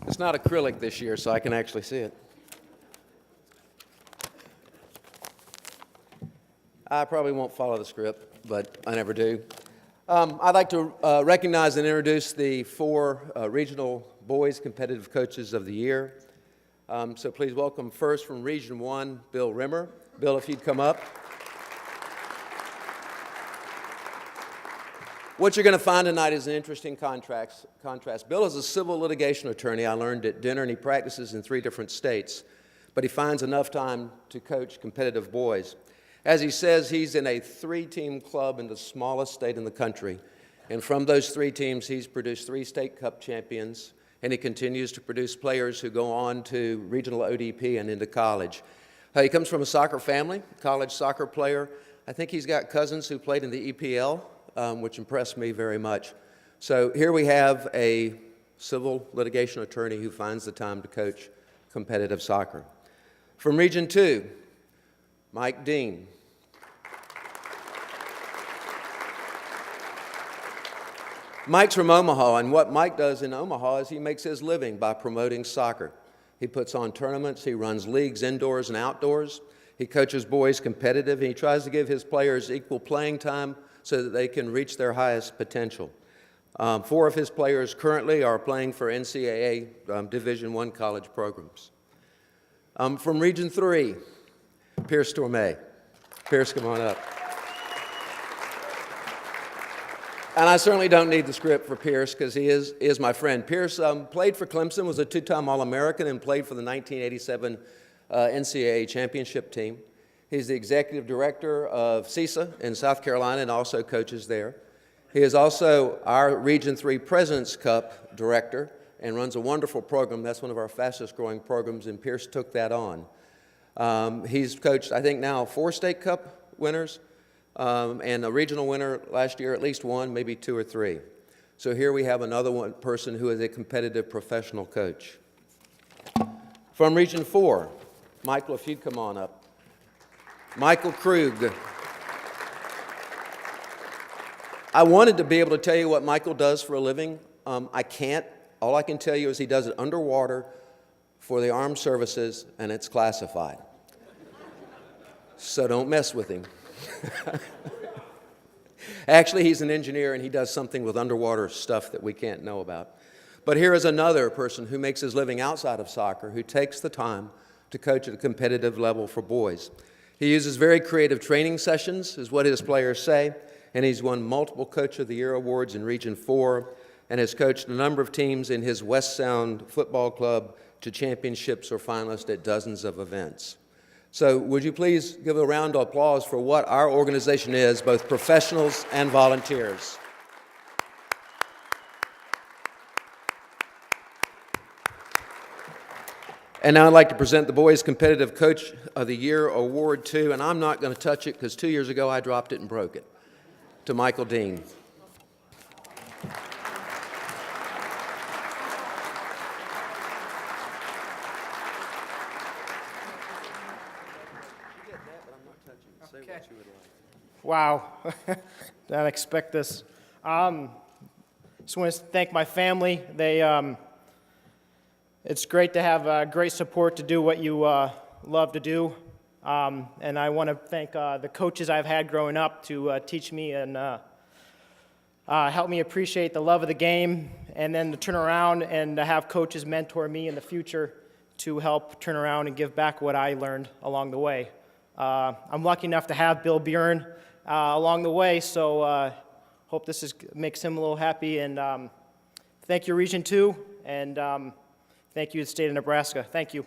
It's not acrylic this year, so I can actually see it. I probably won't follow the script, but I never do. I'd like to recognize and introduce the 4 regional boys competitive coaches of the year. So please welcome first from Region 1, Bill Rimmer. Bill, if you'd come up. What you're going to find tonight is an interesting contrast. Bill is a civil litigation attorney, I learned at dinner, and he practices in 3 different states, but he finds enough time to coach competitive boys. As he says, he's in a 3-team club in the smallest state in the country, and from those 3 teams, he's produced 3 state cup champions, and he continues to produce players who go on to regional ODP and into college. He comes from a soccer family, college soccer player. I think he's got cousins who played in the EPL, which impressed me very much. So here we have a civil litigation attorney who finds the time to coach competitive soccer. From Region 2, Mike Dean. Mike's from Omaha, and what Mike does in Omaha is he makes his living by promoting soccer. He puts on tournaments, he runs leagues indoors and outdoors, he coaches boys competitive, and he tries to give his players equal playing time so that they can reach their highest potential. 4 of his players currently are playing for NCAA Division I college programs. From Region 3, Pierce Tormey. Pierce, come on up. And I certainly don't need the script for Pierce because he is my friend. Pierce played for Clemson, was a 2-time All-American, and played for the 1987 NCAA championship team. He's the executive director of CISA in South Carolina and also coaches there. He is also our Region 3 President's Cup director and runs a wonderful program. That's one of our fastest growing programs, and Pierce took that on. He's coached, I think now, 4 state cup winners and a regional winner last year, at least 1, maybe 2 or 3. So here we have another person who is a competitive professional coach. From Region 4, Michael, if you'd come on up. Michael Krug. I wanted to be able to tell you what Michael does for a living. I can't. All I can tell you is he does it underwater for the armed services, and it's classified. So don't mess with him. Actually, he's an engineer, and he does something with underwater stuff that we can't know about. But here is another person who makes his living outside of soccer, who takes the time to coach at a competitive level for boys. He uses very creative training sessions, is what his players say, and he's won multiple Coach of the Year awards in Region 4 and has coached a number of teams in his West Sound football club to championships or finalists at dozens of events. So would you please give a round of applause for what our organization is, both professionals and volunteers. And now I'd like to present the Boys Competitive Coach of the Year Award to, and I'm not going to touch it because 2 years ago I dropped it and broke it, to Michael Dean. Okay. Wow, didn't expect this. Just want to thank my family. It's great to have great support to do what you love to do. And I want to thank the coaches I've had growing up to teach me and help me appreciate the love of the game, and then to turn around and to have coaches mentor me in the future to help turn around and give back what I learned along the way. I'm lucky enough to have Bill Buren along the way, so hope this makes him a little happy. And thank you, Region 2, and thank you to the state of Nebraska. Thank you.